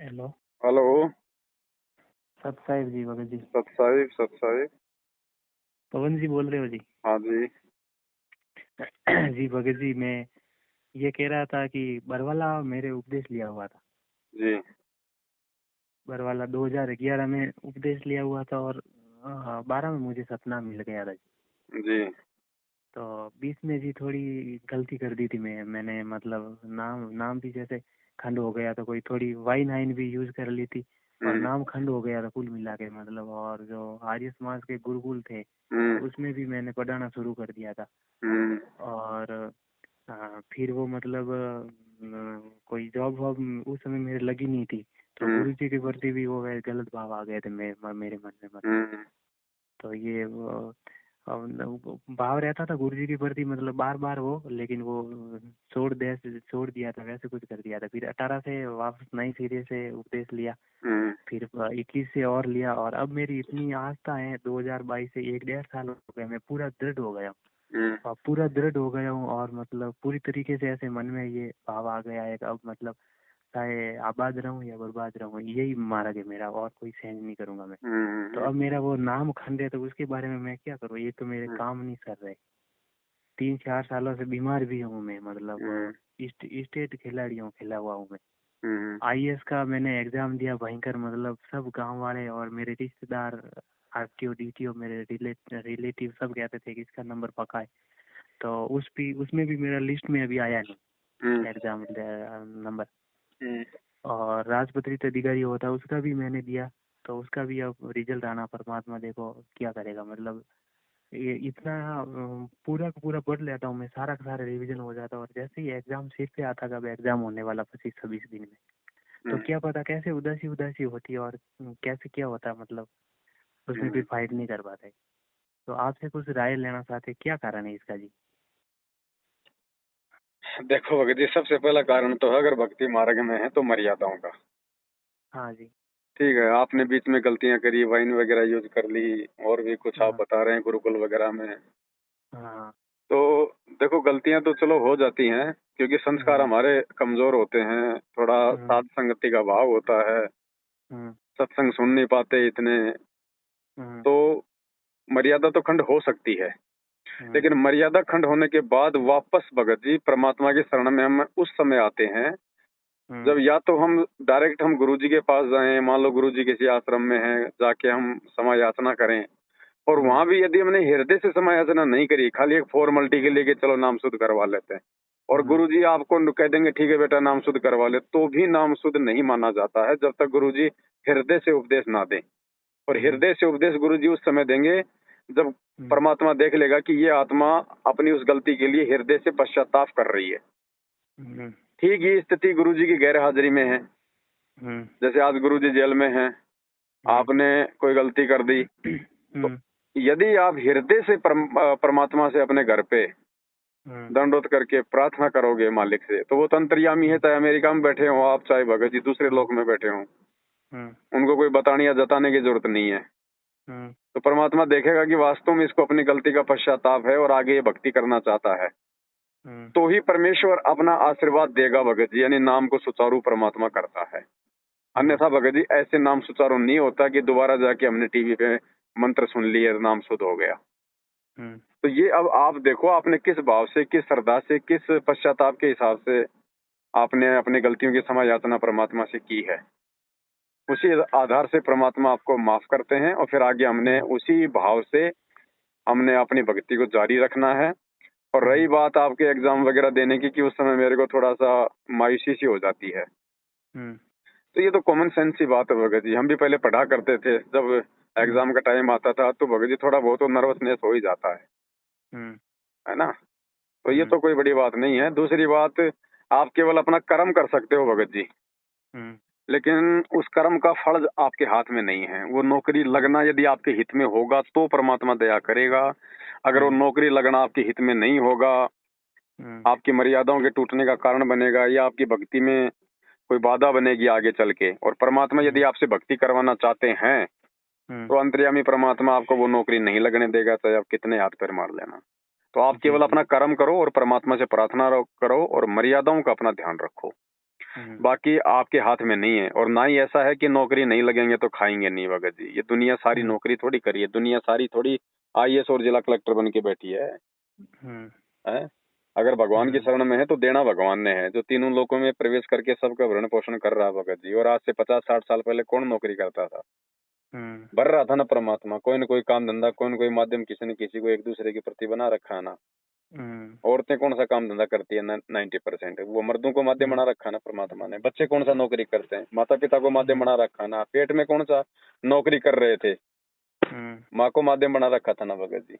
Hello. Hello. सत साहिब जी, भगत जी। सत साहिब। पवन जी बोल रहे हो जी? हाँ जी। जी भगत जी, मैं ये कह रहा था कि बरवाला मेरे उपदेश लिया हुआ था। जी बरवाला 2011 में उपदेश लिया हुआ था और 12 में मुझे सपना मिल गया था जी। जी। तो 20 में जी थोड़ी गलती कर दी थी मैंने मतलब नाम नाम भी जैसे खंड हो गया था, कोई थोड़ी वाई नाइन भी यूज कर ली थी और हम्म नाम खंड हो गया था कुल मिला के मतलब। और जो आर्य समाज के गुरुकुल थे हम्म तो उसमें भी मैंने पढ़ाना शुरू कर दिया था। हम्म और फिर वो मतलब कोई जॉब वॉब उस समय मेरे लगी नहीं थी। तो हम्म गुरु जी के प्रति भी वो गलत भाव आ गए थे मेरे मन में मतलब। हम्म तो ये वो भाव रहता था गुरु जी के प्रति मतलब बार बार वो, लेकिन वो छोड़ दिया था, वैसे कुछ कर दिया था। फिर 18 से वापस नई सिरे से उपदेश लिया। हम्म फिर 21 से और लिया और अब मेरी इतनी आस्था है 2022 से 1-1.5 साल हो गए, मैं पूरा दृढ़ हो गया हूँ। हम्म और पूरा दृढ़ हो गया हूँ और मतलब पूरी तरीके से ऐसे मन में ये भाव आ गया है कि अब मतलब चाहे आबाद रहूं या बर्बाद रहूं, यही मार्ग है मेरा और कोई चेंज नहीं करूंगा मैं। तो अब मेरा वो नाम खंड है तो उसके बारे में मैं क्या करूँ, ये तो मेरे काम नहीं कर रहे। 3-4 सालों से बीमार भी हूँ मैं मतलब स्टेट खिलाड़ी हूँ, खेला हुआ हूँ मैं। आईएएस का मैंने एग्जाम दिया भयंकर, मतलब सब गांव वाले और मेरे रिश्तेदार, आरटीओ डीटीओ मेरे रिलेटिव सब कहते थे कि इसका नंबर पक्का है। तो उसमें भी मेरा लिस्ट में अभी आया नहीं एग्जाम नंबर। और राजपत्रित अधिकारी होता उसका भी मैंने दिया, तो उसका भी अब रिजल्ट आना, परमात्मा देखो क्या करेगा मतलब। ये इतना पूरा का पूरा पढ़ लेता हूँ मैं, सारा का सारा रिवीजन हो जाता है और जैसे ही एग्जाम सीट पे आता कब एग्जाम होने वाला 25-26 दिन में, तो क्या पता कैसे उदासी उदासी होती है और कैसे क्या होता है मतलब उसमें भी फाइट नहीं कर पाते। तो आपसे कुछ राय लेना चाहते, क्या कारण है इसका जी? देखो भगत जी, सबसे पहला कारण तो है, अगर भक्ति मार्ग में है तो मर्यादाओं का। हाँ जी। ठीक है, आपने बीच में गलतियां करी, वाइन वगैरह यूज कर ली, और भी कुछ आप हाँ बता रहे हैं गुरुकुल वगैरह में। हाँ। तो देखो, गलतियां तो चलो हो जाती हैं, क्योंकि संस्कार हम्म हमारे कमजोर होते हैं, थोड़ा हम्म साध संगति का भाव होता है, हम्म सत्संग सुन नहीं पाते इतने। हम्म तो मर्यादा तो खंड हो सकती है, हम्म लेकिन मर्यादा खंड होने के बाद वापस भगत जी परमात्मा की शरण में हम उस समय आते हैं हम्म जब या तो हम डायरेक्ट हम गुरु जी के पास जाएं, मान लो गुरु जी किसी आश्रम में हैं, जाके हम समय याचना करें। और हम्म वहां भी यदि हमने हृदय से समय याचना नहीं करी, खाली एक फॉर्मेलिटी के लिए कि चलो नाम शुद्ध करवा लेते हैं, और हम्म गुरु जी आपको कह देंगे ठीक है बेटा नाम शुद्ध करवा ले, तो भी नाम शुद्ध नहीं माना जाता है जब तक गुरु जी हृदय से उपदेश ना दें। और हम्म हृदय से उपदेश गुरु जी उस समय देंगे जब हम्म परमात्मा देख लेगा कि ये आत्मा अपनी उस गलती के लिए हृदय से पश्चाताप कर रही है। हम्म ठीक ये स्थिति गुरु जी की गैर हाजिरी में है। हम्म जैसे आज गुरु जी जेल में हैं, हम्म आपने कोई गलती कर दी, तो हम्म यदि आप हृदय से परमात्मा से अपने घर पे हम्म दंडोत करके प्रार्थना करोगे मालिक से, तो वो तो अंतर्यामी है, चाहे अमेरिका में बैठे हो आप, चाहे भगत जी दूसरे हम्म लोक में बैठे हो, हम्म उनको कोई बताने या जताने की जरूरत नहीं है। हम्म तो परमात्मा देखेगा कि वास्तव में इसको अपनी गलती का पश्चाताप है और आगे ये भक्ति करना चाहता है, हम्म तो ही परमेश्वर अपना आशीर्वाद देगा भगत जी, यानी नाम को सुचारू परमात्मा करता है। हम्म अन्यथा भगत जी ऐसे नाम सुचारू नहीं होता कि दोबारा जाके हमने टीवी पे मंत्र सुन लिए नाम शुद्ध हो गया। हम्म तो ये अब आप देखो, आपने किस भाव से, किस श्रद्धा से, किस पश्चाताप के हिसाब से आपने अपनी गलतियों की क्षमा याचना परमात्मा से की है, उसी आधार से परमात्मा आपको माफ करते हैं। और फिर आगे हमने उसी भाव से हमने अपनी भक्ति को जारी रखना है। और रही बात आपके एग्जाम वगैरह देने की कि उस समय मेरे को थोड़ा सा मायूसी सी हो जाती है, हम्म तो ये तो कॉमन सेंस की बात है भगत जी। हम भी पहले पढ़ा करते थे, जब हम्म एग्जाम का टाइम आता था तो भगत जी थोड़ा बहुत तो नर्वसनेस हो ही जाता हम्म है ना। तो ये हम्म तो कोई बड़ी बात नहीं है। दूसरी बात, आप केवल अपना कर्म कर सकते हो भगत जी, हम्म लेकिन उस कर्म का फल आपके हाथ में नहीं है। वो नौकरी हम्म लगना यदि आपके हित में होगा तो परमात्मा दया करेगा। अगर वो हम्म नौकरी लगना आपके हित में नहीं होगा, हम्म आपकी मर्यादाओं के टूटने का कारण बनेगा, या आपकी भक्ति में कोई बाधा बनेगी आगे चल के, और परमात्मा यदि हम्म आपसे भक्ति करवाना चाहते हैं, हम्म तो अंतर्यामी परमात्मा आपको वो नौकरी नहीं लगने देगा, चाहे आप कितने हाथ पैर मार लेना। तो आप जी केवल जी। अपना कर्म करो और परमात्मा से प्रार्थना करो और मर्यादाओं का अपना ध्यान रखो। बाकी आपके हाथ में नहीं है। और ना ही ऐसा है कि नौकरी नहीं लगेंगे तो खाएंगे नहीं भगत जी। ये दुनिया सारी नौकरी थोड़ी करी है, दुनिया सारी थोड़ी IAS और जिला कलेक्टर बन के बैठी है। अगर भगवान की शरण में है तो देना भगवान ने है, जो तीनों लोकों में प्रवेश करके सबका भरण पोषण कर रहा है भगत जी। और आज से 50-60 साल पहले कौन नौकरी करता था? भर रहा था ना परमात्मा, कोई न कोई काम धंधा, कोई न कोई माध्यम, किसी न किसी को एक दूसरे के प्रति बना रखा है ना। औरतें कौन सा काम धंधा करती है? 90%, वो मर्दों को माध्यम बना रखा ना परमात्मा ने। बच्चे कौन सा नौकरी करते हैं? माता पिता को माध्यम बना रखा ना। पेट में कौन सा नौकरी कर रहे थे? माँ को माध्यम बना रखा था ना भगत जी।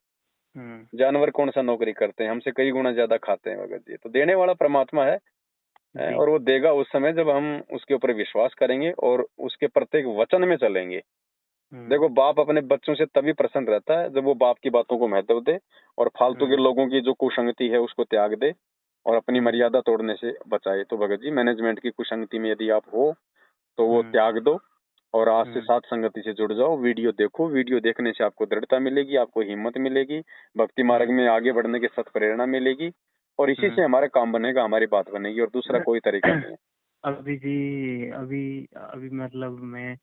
जानवर कौन सा नौकरी करते हैं? हमसे कई गुना ज्यादा खाते हैं भगत जी। तो देने वाला परमात्मा है, और वो देगा उस समय जब हम उसके ऊपर विश्वास करेंगे और उसके प्रत्येक वचन में चलेंगे। देखो, बाप अपने बच्चों से तभी प्रसन्न रहता है जब वो बाप की बातों को महत्व दे और फालतू के लोगों की जो कुसंगति है उसको त्याग दे और अपनी मर्यादा तोड़ने से बचाए। तो भगत जी, मैनेजमेंट की कुसंगति में यदि आप हो तो वो त्याग दो और आज से साथ संगति से जुड़ जाओ। वीडियो देखो, वीडियो देखने से आपको दृढ़ता मिलेगी, आपको हिम्मत मिलेगी, भक्ति मार्ग में आगे बढ़ने की सत प्रेरणा मिलेगी और इसी से हमारा काम बनेगा, हमारी बात बनेगी और दूसरा कोई तरीका नहीं है। अभी जी अभी मतलब मैं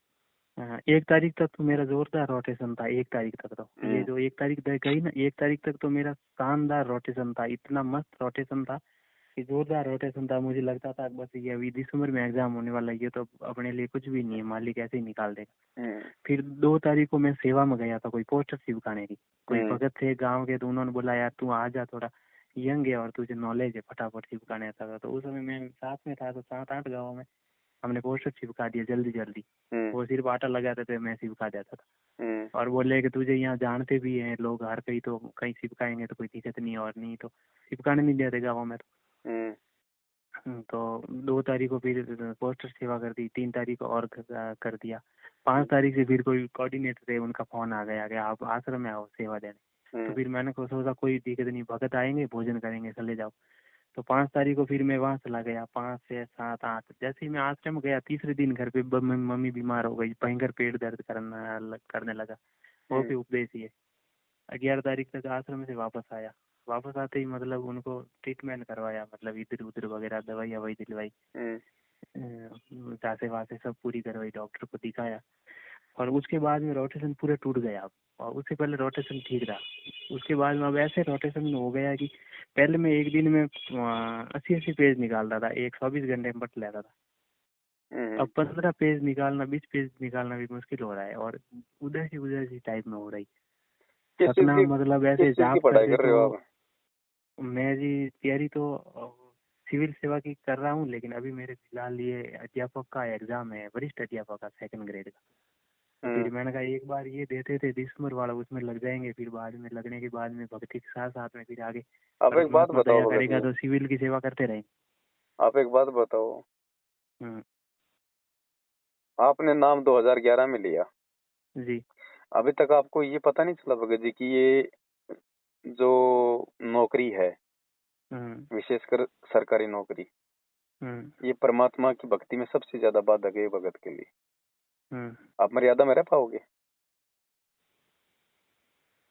1 तारीख तक तो मेरा जोरदार रोटेशन था। 1 तारीख तक तो ये जो 1 तारीख तक गई ना, 1 तारीख तक तो मेरा शानदार रोटेशन था। इतना मस्त रोटेशन था कि जोरदार रोटेशन था। मुझे लगता था बस ये अभी दिसंबर में एग्जाम होने वाला है, ये तो अपने लिए कुछ भी नहीं है, मालिक ऐसे ही निकाल देगा। फिर 2 तारीख को मैं सेवा में गया था, कोई पोस्टर चिपकाने की। कोई भगत थे गाँव के, तो उन्होंने बोला यार तू आ जा, थोड़ा यंग है और तुझे नॉलेज है, फटाफट चिपकाने था। तो उस समय मैं साथ में था, तो 7-8 गाँव में हमने पोस्टर चिपका दिया जल्दी जल्दी। वो सिर्फ आटा लगाते थे, मैं चिपका देता था। और बोले कि तुझे यहाँ जानते भी हैं लोग, हर कहीं तो कहीं चिपकाएंगे तो कोई दिक्कत नहीं, और नहीं तो चिपकाने नहीं देते गाँव में। तो 2 तारीख को फिर पोस्टर सेवा कर दी, 3 तारीख को और कर दिया। 5 तारीख से फिर कोई कोऑर्डिनेटर थे, उनका फोन आ गया कि आप आश्रम में आओ सेवा देने। तो फिर मैंने सोचा कोई दिक्कत नहीं, भगत आएंगे, भोजन करेंगे, चले जाओ। तो 5 तारीख को फिर मैं वहाँ चला गया। 5, 6, 7, 8 जैसे ही मैं आश्रम गया, तीसरे दिन घर पे मम्मी बीमार हो गई, भयंकर पेट दर्द करने लगा। वो भी उपदेश ही है। 11 तारीख तक आश्रम से वापस आया। वापस आते ही मतलब उनको ट्रीटमेंट करवाया, मतलब इधर उधर वगैरह दवाई वही दिलवाई, जांचे वासे सब पूरी करवाई, डॉक्टर को दिखाया। और उसके बाद में रोटेशन पूरे टूट गया। और उससे पहले रोटेशन ठीक रहा। उसके बाद में अब ऐसे रोटेशन हो गया कि पहले मैं एक दिन में 80-80 पेज निकालता था, 24 घंटे में पढ़ लेता था। अब 15 पेज निकालना, 20 पेज निकालना भी मुश्किल हो रहा है, और उधर सी टाइप में हो रही। सपना मतलब ऐसे जाप करते तो मैं जी तैयारी तो सिविल सेवा की कर रहा हूँ, लेकिन अभी मेरे फिलहाल ये अध्यापक का एग्जाम है, वरिष्ठ अध्यापक का 2nd ग्रेड का। फिर मैंने कहा एक बार ये देते थे दिसंबर वाला, उसमें लग जाएंगे, फिर बाद में लगने के बाद में भक्ति के साथ साथ में फिर आगे आप एक बात बताओ करेगा तो सिविल की सेवा करते रहेंगे। आप एक बात बताओ, आपने नाम 2011 में लिया जी, अभी तक आपको ये पता नहीं चला भगत जी कि ये जो नौकरी है, विशेषकर सरकारी नौकरी, ये परमात्मा की भक्ति में सबसे ज्यादा बाधक है भगत के लिए। आप मर्यादा में रह पाओगे?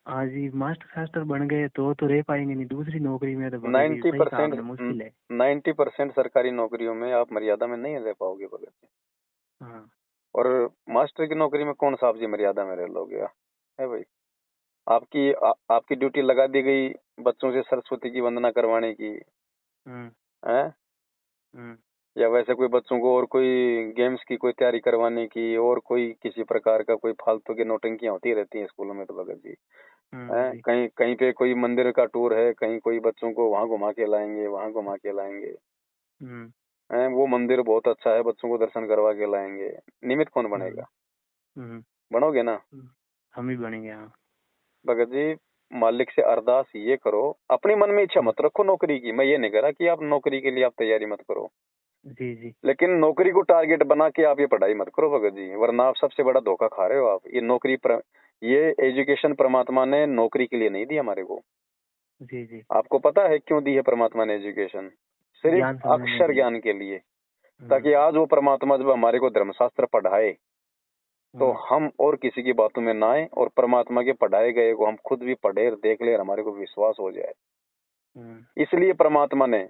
हाँ जी, मास्टर शास्त्र बन गए तो रह पाएंगे, नहीं दूसरी नौकरी में तो 90% मुश्किल है। 90% सरकारी नौकरियों में आप मर्यादा में नहीं रह पाओगे भगत जी। और मास्टर की नौकरी में कौन सा आप जी मर्यादा में रह लोगे? है भाई, आपकी ड्यूटी लगा दी गई बच्चों से सरस्वती की वंदना करवाने की, है, या वैसे कोई बच्चों को और कोई गेम्स की कोई तैयारी करवाने की, और कोई किसी प्रकार का कोई फालतू की नौटंकियां होती रहती हैं स्कूलों में। तो भगत जी, कहीं कहीं पे कोई मंदिर का टूर है, कहीं कोई बच्चों को वहां घुमा के लाएंगे, वहां घुमा के लाएंगे, वो मंदिर बहुत अच्छा है, बच्चों को दर्शन करवा के लाएंगे। निमित्त कौन बनेगा? बनोगे ना? हम ही बनेंगे। हाँ भगत जी, मालिक से अरदास ये करो, अपने मन में इच्छा मत रखो नौकरी की। मैं ये नहीं कह रहा कि आप नौकरी के लिए आप तैयारी मत करो, जी, लेकिन नौकरी को टारगेट बना के आप ये पढ़ाई मत करो भगत जी, वरना आप सबसे बड़ा धोखा खा रहे हो। आप ये एजुकेशन परमात्मा ने नौकरी के लिए नहीं दी हमारे को। जी, आपको पता है क्यों दी है परमात्मा ने एजुकेशन? सिर्फ अक्षर ज्ञान के लिए, ताकि आज वो परमात्मा जब हमारे को धर्मशास्त्र पढ़ाए तो हम और किसी की बातों में ना आए, और परमात्मा के पढ़ाए गए को हम खुद भी पढ़े और देख ले और हमारे को विश्वास हो जाए। इसलिए परमात्मा ने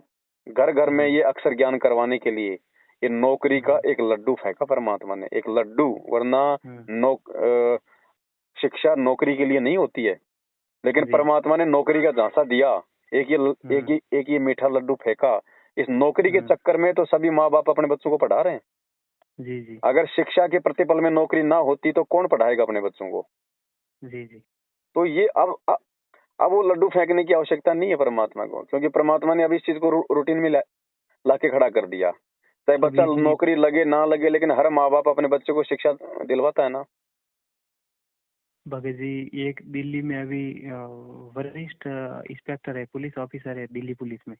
घर घर में ये अक्षर ज्ञान करवाने के लिए ये नौकरी का एक लड्डू फेंका परमात्मा ने, एक लड्डू, वरना शिक्षा नौकरी के लिए नहीं होती है, लेकिन परमात्मा ने नौकरी का झांसा दिया। एक ये मीठा लड्डू फेंका। इस नौकरी के चक्कर में तो सभी माँ बाप अपने बच्चों को पढ़ा रहे हैं। जी जी। अगर शिक्षा के प्रतिफल में नौकरी ना होती तो कौन पढ़ाएगा अपने बच्चों को? जी जी। तो ये अब वो लड्डू फेंकने की आवश्यकता नहीं है परमात्मा को, क्योंकि परमात्मा ने अब इस चीज को रूटीन में लाके खड़ा कर दिया। चाहे बच्चा नौकरी लगे ना लगे, लेकिन हर माँ बाप अपने बच्चे को शिक्षा दिलवाता है ना। भगत जी, एक दिल्ली में अभी वरिष्ठ इंस्पेक्टर है, पुलिस ऑफिसर है दिल्ली पुलिस में,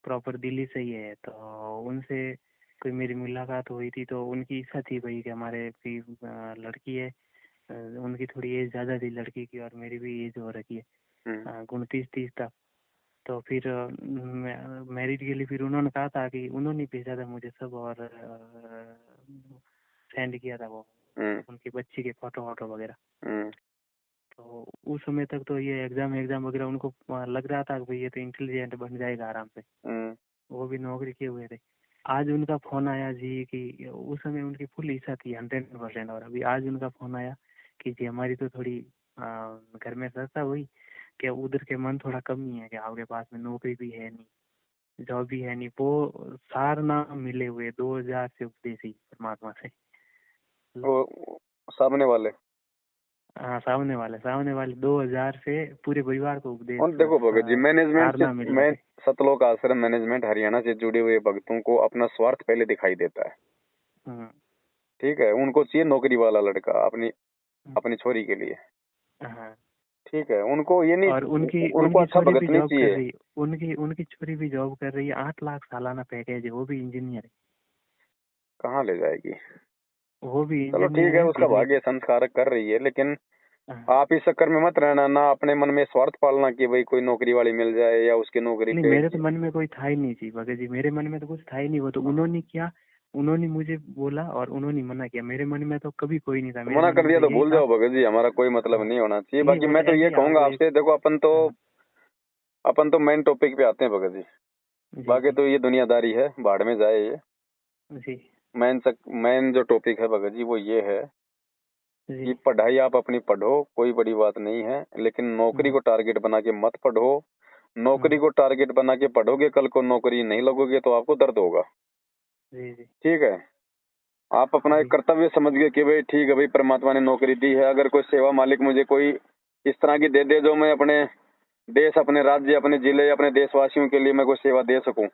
प्रॉपर दिल्ली से ही है। तो उनसे कोई मेरी मुलाकात हुई थी, तो उनकी इच्छा थी भाई कि हमारे भी लड़की है, उनकी थोड़ी एज ज़्यादा थी लड़की की, और मेरी भी एज हो रखी है 29-30 तक। तो फिर मैरिज के लिए फिर उन्होंने कहा था कि उन्होंने भेजा था मुझे सब, और सेंड किया था वो उनकी बच्ची के फोटो वोटो वगैरह। तो उस समय तक तो ये एग्जाम वगैरह उनको लग रहा था कि भाई ये तो इंटेलिजेंट बन जाएगा आराम से, वो भी नौकरी किए हुए थे। आज उनका फोन आया जी कि उस समय उनकी फुल इच्छा थी 100%, और अभी आज उनका फोन आया कि जी हमारी तो थोड़ी घर में चर्चा हुई कि उधर के मन थोड़ा कम ही है, कि आपके पास में नौकरी भी है नहीं, जॉब भी है नहीं। वो सार ना मिले हुए 2000 से उपदेशी परमात्मा से, वो सामने वाले, हाँ सामने वाले 2000 से पूरे परिवार को उपदेश। देखो भगत जी, मैनेजमेंट सतलोक आश्रम मैनेजमेंट हरियाणा से जुड़े हुए भक्तों को अपना स्वार्थ पहले दिखाई देता है। ठीक है, उनको चाहिए नौकरी वाला लड़का अपनी छोरी के लिए। ठीक है, उनको ये नहीं, और उनको अच्छा भगत नहीं चाहिए। उनकी छोरी भी जॉब कर रही है, 8 लाख सालाना पैकेज है, वो भी इंजीनियर है। कहाँ ले जाएगी? वो भी चलो ठीक है, उसका भाग्य संस्कार कर रही है, लेकिन आप इस चक्कर में मत रहना ना, अपने मन में स्वार्थ पालना कि भाई कोई नौकरी वाली मिल जाए या उसकी नौकरी। नहीं, मेरे तो मन में कोई था ही नहीं जी भगत जी, मेरे मन में तो कुछ था ही नहीं। वो तो उन्होंने किया, उन्होंने मुझे बोला और उन्होंने मना किया, मेरे मन में तो कभी कोई नहीं था। मना कर दिया तो भूल जाओ भगत जी, हमारा कोई मतलब नहीं होना चाहिए। बाकी मैं तो ये कहूंगा आपसे, देखो अपन तो मेन टॉपिक पे आते हैं भगत जी। बाकी तो ये दुनियादारी है, भाड़ में जाए ये जी। मेन जो टॉपिक है भगत जी वो ये है कि पढ़ाई आप अपनी पढ़ो, कोई बड़ी बात नहीं है, लेकिन नौकरी को टारगेट बना के मत पढ़ो। नौकरी को टारगेट बना के पढ़ोगे, कल को नौकरी नहीं लगोगे तो आपको दर्द होगा। ठीक है, आप अपना एक कर्तव्य समझ गए कि भाई ठीक है भाई, परमात्मा ने नौकरी दी है, अगर कोई सेवा मालिक मुझे कोई इस तरह की दे दे जो मैं अपने देश, अपने राज्य, अपने जिले, अपने देशवासियों के लिए मैं कोई सेवा दे सकूं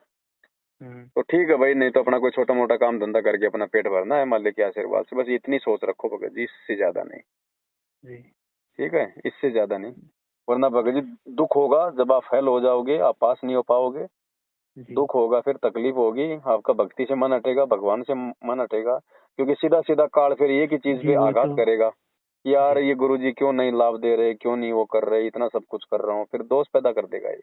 तो ठीक है भाई, नहीं तो अपना कोई छोटा मोटा काम धंधा करके अपना पेट भरना है मालिक के आशीर्वाद से। बस इतनी सोच रखो भगत जी, इससे ज्यादा नहीं। ठीक है, इससे ज्यादा नहीं, वरना भगत जी दुख होगा जब आप फेल हो जाओगे, आप पास नहीं हो पाओगे। दुख होगा, फिर तकलीफ होगी, आपका भक्ति से मन हटेगा, भगवान से मन हटेगा, क्योंकि सीधा सीधा काल फिर एक ही चीज पे आघात करेगा कि यार ये गुरुजी क्यों नहीं लाभ दे रहे, क्यों नहीं वो कर रहे, इतना सब कुछ कर रहा हूँ, फिर दोष पैदा कर देगा ये।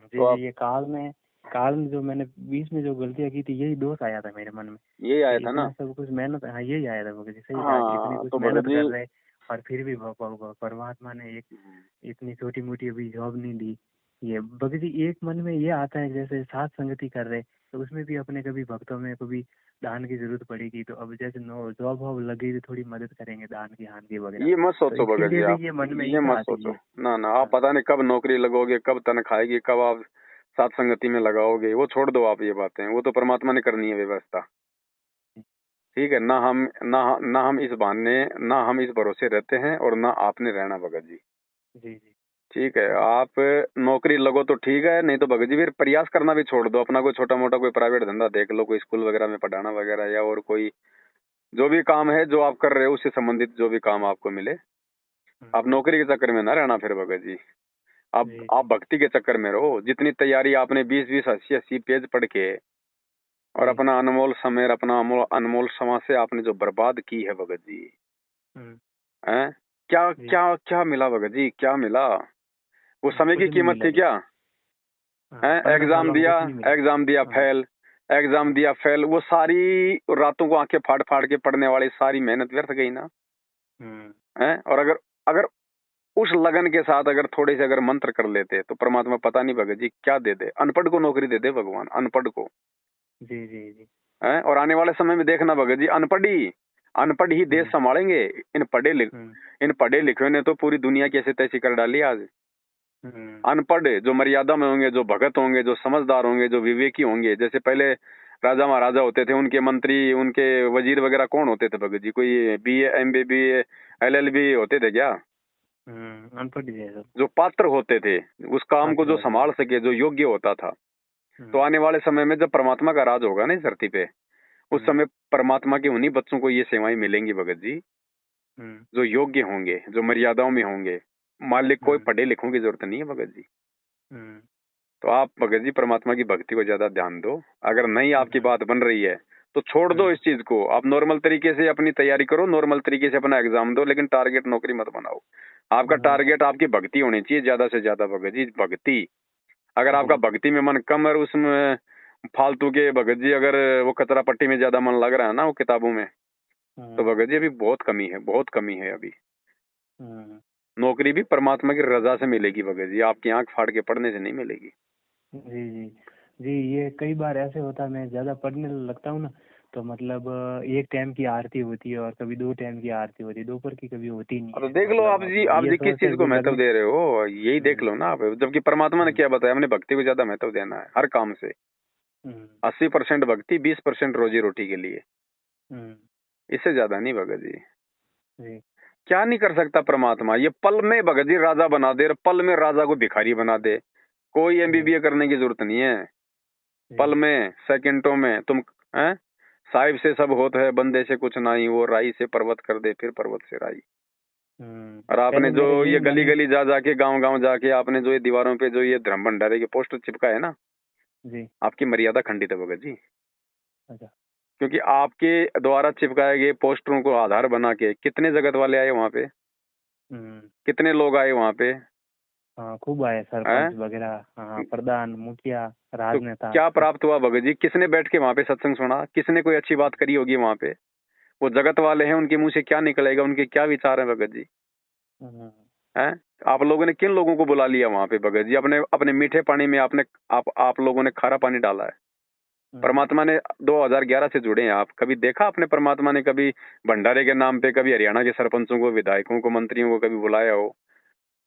तो ये काल में जो मैंने बीच में जो गलतियां की थी, यही दोष आया था मेरे मन में, यही आया था ना, सब कुछ मेहनत, हाँ यही आया था मुझे, सही था, इतनी कुछ मेहनत कर रहे और फिर भी परमात्मा ने एक इतनी छोटी मोटी अभी जॉब नहीं दी। ये भगत जी एक मन में ये आता है, जैसे साथ संगति कर रहे तो उसमें भी अपने कभी भक्तों में कभी दान की जरूरत पड़ेगी, तो अब जैसे जॉब वॉब लगी तो थोड़ी मदद करेंगे, दान की हान की वगैरह। ये मत सोचो भगत जी, आप ये मन में ये मत सोचो ना, आप पता नहीं कब नौकरी लगोगे, कब तनख्वाह आएगी, कब आप साथ संगति में लगाओगे, वो छोड़ दो आप ये बातें, वो तो परमात्मा ने करनी है व्यवस्था। ठीक है, ना हम इस बहाने, ना हम इस भरोसे रहते हैं, और ना आपने रहना भगत जी। जी। ठीक है, आप नौकरी लगो तो ठीक है, नहीं तो भगत जी फिर प्रयास करना भी छोड़ दो, अपना कोई छोटा मोटा कोई प्राइवेट धंधा देख लो, कोई स्कूल वगैरह में पढ़ाना वगैरह, या और कोई जो भी काम है जो आप कर रहे हो उससे संबंधित जो भी काम आपको मिले। आप नौकरी के चक्कर में ना रहना फिर भगत जी, आप भक्ति के चक्कर में रहो। जितनी तैयारी आपने 20-20, 80-80 पेज पढ़ के और अपना अनमोल समय, अपना अनमोल समय से आपने जो बर्बाद की है भगत जी, हैं क्या क्या क्या मिला भगत जी, क्या मिला? वो समय की कीमत थी क्या? एग्जाम दिया फेल, एग्जाम दिया फेल, वो सारी रातों को आंखें फाड़ फाड़ के पढ़ने वाली सारी मेहनत व्यर्थ गई ना। हैं, और अगर उस लगन के साथ अगर थोड़े से अगर मंत्र कर लेते तो परमात्मा पता नहीं भगत जी क्या दे दे, अनपढ़ को नौकरी दे दे भगवान, अनपढ़ को। जी जी जी। है। और आने वाले समय में देखना भगत जी, अनपढ़ ही देश संभालेंगे। इन पढ़े लिखे ने तो पूरी दुनिया कैसे तैसी कर डाली आज। अनपढ़ जो मर्यादा में होंगे, जो भगत होंगे, जो समझदार होंगे, जो विवेकी होंगे, जैसे पहले राजा महाराजा होते थे, उनके मंत्री, उनके वजीर वगैरह कौन होते थे भगत जी? कोई BA MBBA LLB होते थे क्या? अनपढ़ ही है सब। जो पात्र होते थे, उस काम को पात्र जो होते हैं। संभाल सके, जो योग्य होता था। तो आने वाले समय में जब परमात्मा का राज होगा ना इस धरती पे, उस समय परमात्मा के उन्हीं बच्चों को ये सेवाएं मिलेंगी भगत जी, जो योग्य होंगे, जो मर्यादाओं में होंगे। मालिक कोई पढ़े लिखों की जरूरत नहीं है भगत जी। तो आप भगत जी परमात्मा की भक्ति को ज्यादा ध्यान दो। अगर नहीं आपकी बात बन रही है तो छोड़ दो इस चीज को। आप नॉर्मल तरीके से अपनी तैयारी करो, नॉर्मल तरीके से अपना एग्जाम दो, लेकिन टारगेट नौकरी मत बनाओ। आपका टारगेट आपकी भक्ति होनी चाहिए ज्यादा से ज्यादा भगत जी, भक्ति। अगर आपका भक्ति में मन कम है, उसमें फालतू के भगत जी, अगर वो कचरा पट्टी में ज्यादा मन लग रहा है ना वो किताबों में, तो भगत जी अभी बहुत कमी है, बहुत कमी है अभी। नौकरी भी परमात्मा की रजा से मिलेगी भगत जी, आपकी आंख फाड़ के पढ़ने से नहीं मिलेगी। जी जी जी। ये कई बार ऐसे होता है, मैं ज्यादा पढ़ने लगता हूँ ना, तो मतलब एक टाइम की आरती होती है और कभी 2 टाइम की आरती होती है, दोपहर की कभी होती नहीं तो है। देख लो आप जी, आप ये जी किस सोचते चीज हैं को कि महत्व गर्मी। दे रहे हो, यही देख लो ना आप। जबकि परमात्मा ने क्या बताया, हमने भक्ति को ज्यादा महत्व देना है हर काम से। 80% भक्ति, 20% रोजी रोटी के लिए, इससे ज्यादा नहीं भगत जी। क्या नहीं कर सकता परमात्मा, ये पल में भगत जी राजा बना दे, पल में राजा को भिखारी बना दे। कोई MBBA करने की जरूरत नहीं है। पल में, सेकंडों में तुम हैं, साहिब से सब होता है, बंदे से कुछ नहीं, वो राई से पर्वत कर दे, फिर पर्वत से राई। और आपने पहले जो मेरे ये यही गली मन। गली जा जाके, गांव गांव जाके आपने जो ये दीवारों पे जो ये धर्म भंडारे के पोस्टर चिपकाए ना, जी। आपकी मर्यादा खंडित है भगत जी। अच्छा। क्योंकि आपके द्वारा चिपकाए गए पोस्टरों को आधार बना के कितने जगत वाले आए वहां पे, कितने लोग आए वहां पे, हाँ खूब आए, हैं? सरपंच वगैरह, हाँ प्रधान, मुखिया, तो राजनेता क्या सब। प्राप्त हुआ भगत जी? किसने बैठ के वहां पे सत्संग सुना? किसने कोई अच्छी बात करी होगी वहां पे? वो जगत वाले हैं, उनके मुंह से क्या निकलेगा, उनके क्या विचार हैं भगत जी? हैं? आप लोगों ने किन लोगों को बुला लिया वहां पे भगत जी? अपने अपने मीठे पानी में आपने आप लोगों ने खारा पानी डाला है। परमात्मा ने 2011 से जुड़े हैं आप। कभी देखा आपने परमात्मा ने कभी भंडारे के नाम पे कभी हरियाणा के सरपंचों को, विधायकों को, मंत्रियों को कभी बुलाया हो?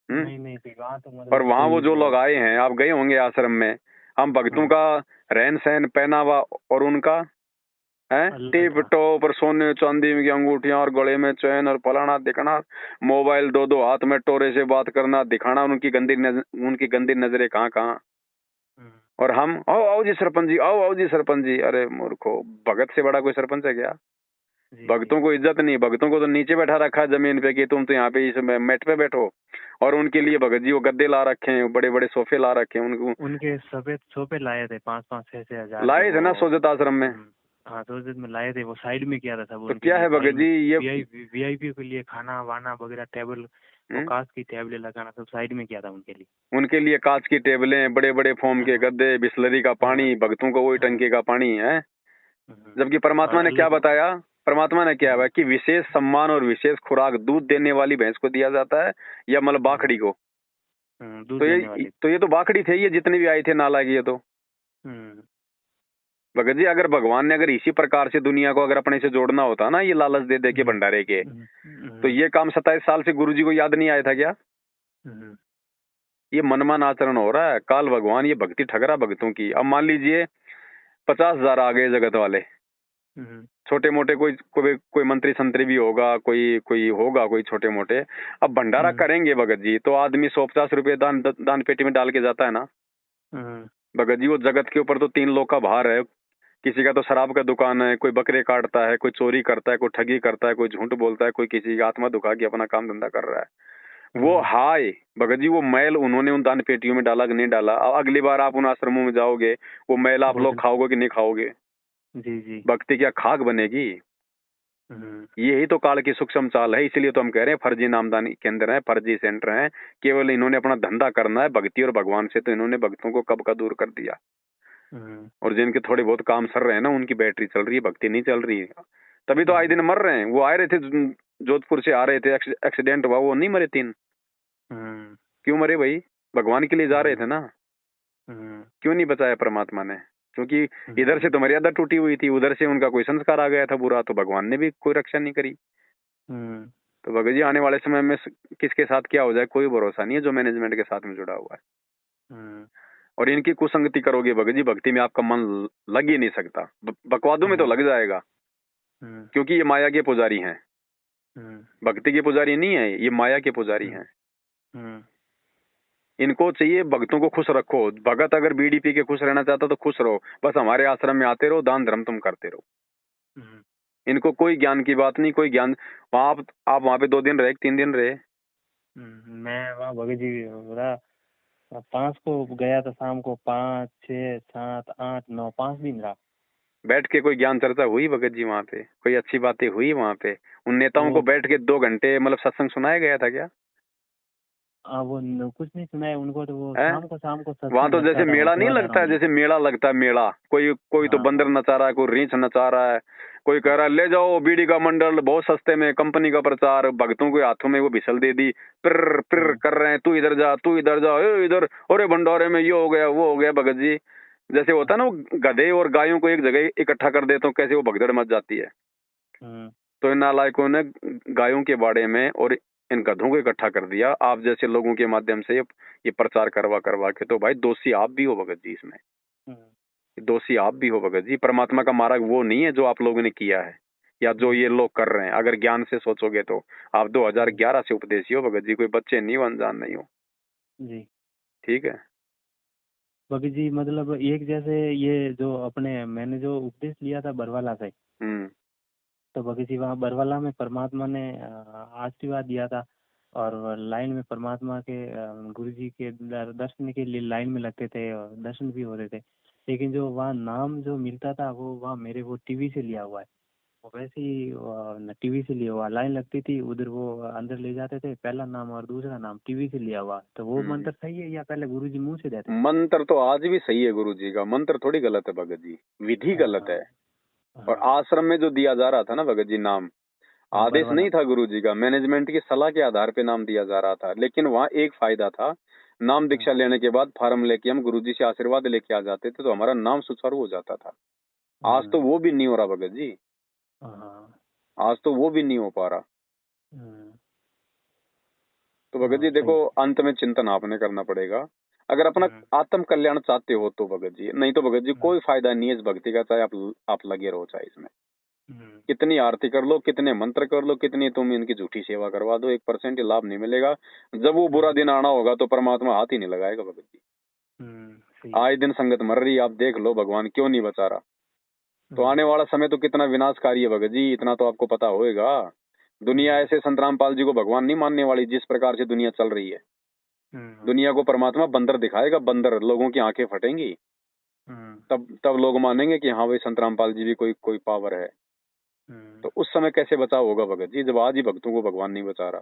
नहीं नहीं थी वहाँ तो, और मतलब वहां वो कोई जो लोग आए हैं, आप गए होंगे आश्रम में, हम भक्तों का रहन सहन, पहनावा और उनका है अलग टिप था। टॉप और सोने चांदी की अंगूठियां और गले में चैन और फलाना दिखाना, मोबाइल 2-2 हाथ में टोरे से बात करना, दिखाना उनकी गंदी नजरें कहाँ कहाँ। और हम आओ आओ जी सरपंच जी, आओ आओ जी सरपंच जी। अरे मूर्खो, भगत से बड़ा कोई सरपंच है क्या? भक्तों को इज्जत नहीं, भक्तों को तो नीचे बैठा रखा है जमीन पे कि तुम तो यहाँ पे इस मैट पे बैठो। और उनके लिए भगत जी वो गद्दे ला रखे हैं, बड़े बड़े सोफे ला रखे हैं उनको। उनके सफेद सोफे लाए थे 5-5 6-6 हजार के लाए थे वो। ना सोजत आश्रम में। हाँ सोजत में लाए थे, वो साइड में किया था सब तो उनके क्या लिए, है साइड भगत में जी ये VIP के लिए खाना वाना वगैरह, टेबल वो कांच की टेबलें लगाना सब साइड में किया था उनके लिए। उनके लिए कांच की टेबलें, बड़े बड़े फोम के गद्दे, बिस्लरी का पानी, भक्तों को वही टंकी का पानी है। जबकि परमात्मा ने क्या बताया? परमात्मा ने क्या है कि विशेष सम्मान और विशेष खुराक दूध देने वाली भैंस को दिया जाता है, या मतलब बाखड़ी को। दूध देने वाली। तो ये तो बाखड़ी थे, ये जितने भी आए थे नालायक ये तो। भगत जी अगर भगवान ने अगर इसी प्रकार से दुनिया को अगर अपने से जोड़ना होता ना, ये लालच दे दे के भंडारे के, तो ये काम 27 साल से गुरुजी को याद नहीं आया था क्या? ये मनमान आचरण हो रहा है। काल भगवान ये भक्ति ठग रहा भक्तों की। अब मान लीजिए 50,000 आ गए जगत वाले, छोटे मोटे, कोई मंत्री संतरी भी होगा, कोई होगा कोई छोटे मोटे। अब भंडारा करेंगे भगत जी, तो आदमी 150 रुपये दान पेटी में डाल के जाता है ना भगत जी। वो जगत के ऊपर तो 3 लोग का भार है। किसी का तो शराब का दुकान है, कोई बकरे काटता है, कोई चोरी करता है, कोई ठगी करता है, कोई झूठ बोलता है, कोई किसी की आत्मा दुखा के अपना काम धंधा कर रहा है। वो हाय भगत जी, वो मैल उन्होंने उन दान पेटियों में डाला कि नहीं डाला? अगली बार आप उन आश्रमों में जाओगे, वो मैल आप लोग खाओगे कि नहीं खाओगे? जी जी। भक्ति क्या खाक बनेगी? यही तो काल की सूक्ष्म चाल है। इसलिए तो हम कह रहे हैं फर्जी नामदानी केंद्र है, फर्जी सेंटर है। केवल इन्होंने अपना धंधा करना है भक्ति और भगवान से, तो इन्होंने भक्तों को कब का दूर कर दिया। और जिनके थोड़े बहुत काम सर रहे हैं ना, उनकी बैटरी चल रही है, भक्ति नहीं चल रही है। तभी तो आए दिन मर रहे हैं। वो आए रहे थे जोधपुर से, आ रहे थे, एक्सीडेंट हुआ, वो नहीं मरे 3? क्यों मरे भाई? भगवान के लिए जा रहे थे ना। क्यों नहीं बचाया परमात्मा ने? क्योंकि इधर से तो मर्यादा टूटी हुई थी, उधर से उनका कोई संस्कार आ गया था बुरा, तो भगवान ने भी कोई रक्षा नहीं करी। तो भगत जी आने वाले समय में किसके साथ क्या हो जाए कोई भरोसा नहीं है, जो मैनेजमेंट के साथ में जुड़ा हुआ है। और इनकी कुसंगति करोगे भगत जी, भक्ति में आपका मन लग ही नहीं सकता। बकवादों में तो लग जाएगा, क्योंकि ये माया के पुजारी हैं, भक्ति के पुजारी नहीं है, ये माया के पुजारी हैं। इनको चाहिए भक्तों को खुश रखो। भगत अगर बीड़ी पी के खुश रहना चाहता तो खुश रहो, बस हमारे आश्रम में आते रहो, दान धर्म तुम करते रहो। इनको कोई ज्ञान की बात नहीं, कोई ज्ञान। आप वहाँ पे 2 दिन रहे, 3 दिन रहे? मैं वहाँ भगत जी 5 को गया था, शाम को 5, 6, 7, 8, 9 5 दिन रहा। बैठ के कोई ज्ञान चर्चा हुई भगत जी वहाँ पे? कोई अच्छी बातें हुई वहाँ पे? उन नेताओं को बैठ के 2 घंटे मतलब सत्संग सुनाया गया था क्या? वो कुछ नहीं सुना है उनको, तो वो शाम को वहाँ तो जैसे मेला नहीं लगता है, जैसे मेला लगता है, मेला कोई तो बंदर नचा रहा है, कोई रीछ नचा रहा है, कोई कह रहा है ले जाओ बीड़ी का मंडल बहुत सस्ते में, कंपनी का प्रचार, भक्तों के हाथों में वो बिसल दे दी, पिर पिर कर रहे हैं, तू इधर जा, तू इधर जा, इधर, अरे भंडारे में ये हो गया वो हो गया। भगत जी जैसे होता है ना, वो गधे और गायों को एक जगह इकट्ठा कर देते हो, कैसे वो भगदड़ मच जाती है। तो इन नालायकों ने गायों के बाड़े में और इन गधों को इकट्ठा कर दिया, आप जैसे लोगों के माध्यम से ये प्रचार करवा के। तो भाई दोषी आप भी हो भगत जी इसमें, दोषी आप भी हो भगत जी। परमात्मा का मार्ग वो नहीं है जो आप लोगों ने किया है या जो ये लोग कर रहे हैं। अगर ज्ञान से सोचोगे तो आप 2011 से उपदेशी हो भगत जी, कोई बच्चे नहीं हो, अनजान नहीं हो जी। ठीक है भगत जी, मतलब एक जैसे ये जो मैंने जो उपदेश लिया था बरवाला से, तो भगत जी वहाँ बरवाला में परमात्मा ने आशीर्वाद दिया था, और लाइन में परमात्मा के गुरु जी के दर्शन के लिए लाइन में लगते थे और दर्शन भी हो रहे थे। लेकिन जो वहाँ नाम जो मिलता था वो वहाँ मेरे वो टीवी से लिया हुआ है, वो वैसे ही टीवी से लिया हुआ, लाइन लगती थी उधर, वो अंदर ले जाते थे, पहला नाम और दूसरा नाम टीवी से लिया हुआ। तो वो मंत्र सही है या पहले गुरु जी मुँह से देते हैं? मंत्र तो आज भी सही है गुरु जी का, मंत्र थोड़ी गलत है भगत जी, विधि गलत है। और आश्रम में जो दिया जा रहा था ना भगत जी नाम, आदेश नहीं था गुरु जी का, मैनेजमेंट की सलाह के आधार पे नाम दिया जा रहा था। लेकिन वहाँ एक फायदा था, नाम दीक्षा लेने के बाद फार्म लेके हम गुरु जी से आशीर्वाद लेके आ जाते थे, तो हमारा नाम सुचारू हो जाता था। आज तो वो भी नहीं हो रहा भगत जी, आज तो वो भी नहीं हो पा रहा। तो भगत जी देखो, अंत में चिंतन आपने करना पड़ेगा, अगर अपना आत्म कल्याण चाहते हो तो भगत जी। नहीं तो भगत जी कोई फायदा नहीं है इस भक्ति का, चाहे आप लगे रहो चाहे इसमें, कितनी आरती कर लो, कितने मंत्र कर लो, कितनी तुम इनकी झूठी सेवा करवा दो, 1% लाभ नहीं मिलेगा। जब वो बुरा दिन आना होगा तो परमात्मा हाथ ही नहीं लगाएगा भगत जी। आए दिन संगत मर रही, आप देख लो भगवान क्यों नहीं बचा रहा। तो आने वाला समय तो कितना विनाशकारी है भगत जी, इतना तो आपको पता होएगा। दुनिया ऐसे संत रामपाल जी को भगवान नहीं मानने वाली, जिस प्रकार से दुनिया चल रही है। दुनिया को परमात्मा बंदर दिखाएगा, बंदर, लोगों की आंखें फटेंगी, तब लोग मानेंगे कि हाँ भाई संत रामपाल जी भी कोई पावर है। तो उस समय कैसे बचाव होगा भगत जी, जब आज ही भक्तों को भगवान नहीं बचा रहा।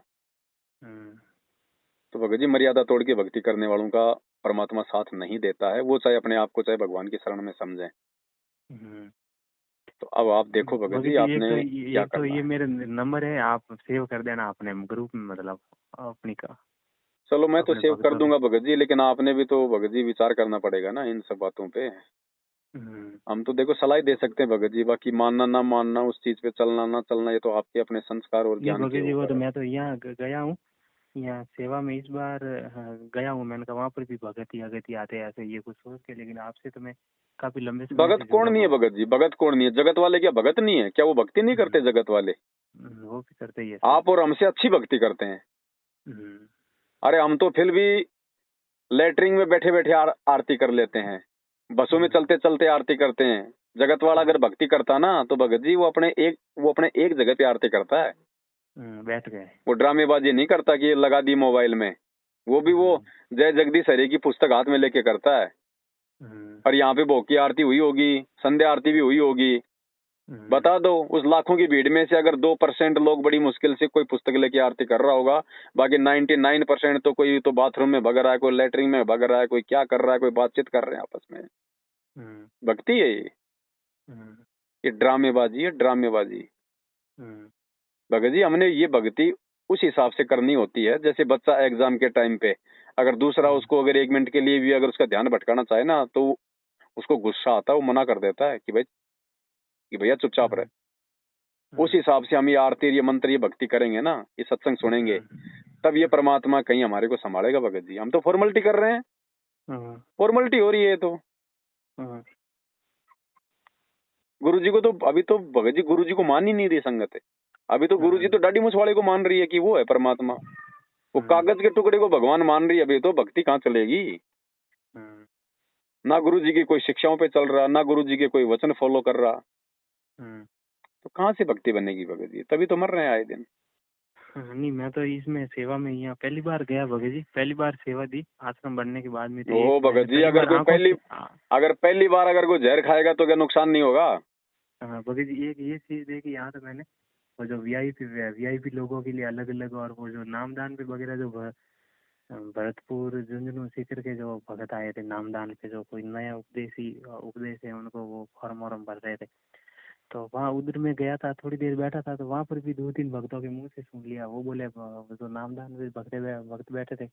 तो भगत जी मर्यादा तोड़ के भक्ति करने वालों का परमात्मा साथ नहीं देता है, वो चाहे अपने आप को चाहे भगवान की शरण में समझें। तो अब आप देखो भगत जी, आपने क्या करना है। ये मेरे नंबर है, आप सेव कर देना अपने ग्रुप में, मतलब अपनी का। चलो मैं तो सेव कर दूंगा भगत जी, लेकिन आपने भी तो भगत जी विचार करना पड़ेगा ना इन सब बातों पे। हम तो देखो सलाह दे सकते हैं भगत जी, बाकी मानना ना मानना, उस चीज पे चलना ना चलना, ये तो आपके अपने संस्कार और ज्ञान के ऊपर। वो तो मैं तो यहाँ गया हूँ, यहाँ सेवा में इस बार गया हूँ, मैंने कहा वहाँ पर भी भगत ही आते हैं ऐसे, ये कुछ सोच के। लेकिन आपसे तो मैं काफी लंबे समय भगत कौन नहीं है भगत जी, भगत कौन नहीं है? जगत वाले क्या भगत नहीं है क्या? वो भक्ति नहीं करते जगत वाले? वो भी करते ही है। आप और हमसे अच्छी भक्ति करते हैं। अरे हम तो फिर भी लेटरिंग में बैठे बैठे आरती कर लेते हैं, बसों में चलते चलते आरती करते हैं। जगत वाला अगर भक्ति करता ना तो भगत जी वो अपने एक जगह पे आरती करता है, बैठ गए। वो ड्रामेबाजी नहीं करता कि लगा दी मोबाइल में, वो भी वो जय जगदीश हरि की पुस्तक हाथ में लेके करता है। और यहाँ पे भोग की आरती हुई होगी, संध्या आरती भी हुई होगी, बता दो उस लाखों की भीड़ में से अगर 2% लोग बड़ी मुश्किल से कोई पुस्तक लेके आरती कर रहा होगा, बाकी 99% तो कोई तो बाथरूम में भग रहा है, कोई लेटरिन में भग रहा है, कोई क्या कर रहा है, कोई बातचीत कर रहे हैं आपस में। भक्ति है ये ड्रामेबाजी है, ड्रामेबाजी। भगत जी हमने ये भक्ति उस हिसाब से करनी होती है, जैसे बच्चा एग्जाम के टाइम पे अगर दूसरा उसको अगर 1 मिनट के लिए भी अगर उसका ध्यान भटकाना चाहे ना, तो उसको गुस्सा आता है, वो मना कर देता है कि भैया चुपचाप रहे। उस हिसाब से हम ये आरती, ये मंत्र, ये भक्ति करेंगे ना, ये सत्संग सुनेंगे, तब ये परमात्मा कहीं हमारे को संभालेगा भगत जी। हम तो फॉर्मेलिटी कर रहे हैं, फॉर्मेलिटी हो रही है। तो गुरु जी को तो अभी तो भगत जी गुरु जी को मान ही नहीं रही संगत है। अभी तो गुरु जी तो दाढ़ी मूछ वाले को मान रही है कि वो है परमात्मा। वो कागज के टुकड़े को भगवान मान रही है। अभी तो भक्ति कहाँ चलेगी? ना गुरु जी की कोई शिक्षाओं पे चल रहा, ना गुरु जी के कोई वचन फॉलो कर रहा, तो कहाँ से भक्ति बनेगी भगत जी? तभी तो मर रहे हैं आए दिन। नहीं, मैं तो इसमें सेवा में यहाँ पहली बार गया भगत जी, पहली बार सेवा दी आश्रम बनने के बाद में। ओ भगत जी, अगर पहली बार अगर कोई जहर खाएगा तो क्या नुकसान नहीं होगा? हाँ भगत जी, एक ये चीज देखी यहाँ तो मैंने, और जो वीआईपी लोगों के लिए अलग अलग, और वो जो नामदान पे वगैरह जो भरतपुर झुंझुनू सीकर के जो भगत आए थे नामदान पे, जो कोई नया उपदेश है उनको वो फॉर्म वॉर्म भर रहे थे, तो वहाँ उधर में गया था, थोड़ी देर बैठा था, तो वहाँ पर भी 2-3 भक्तों के मुंह से सुन लिया। वो बोले, जो नामदान में भक्त बैठे थे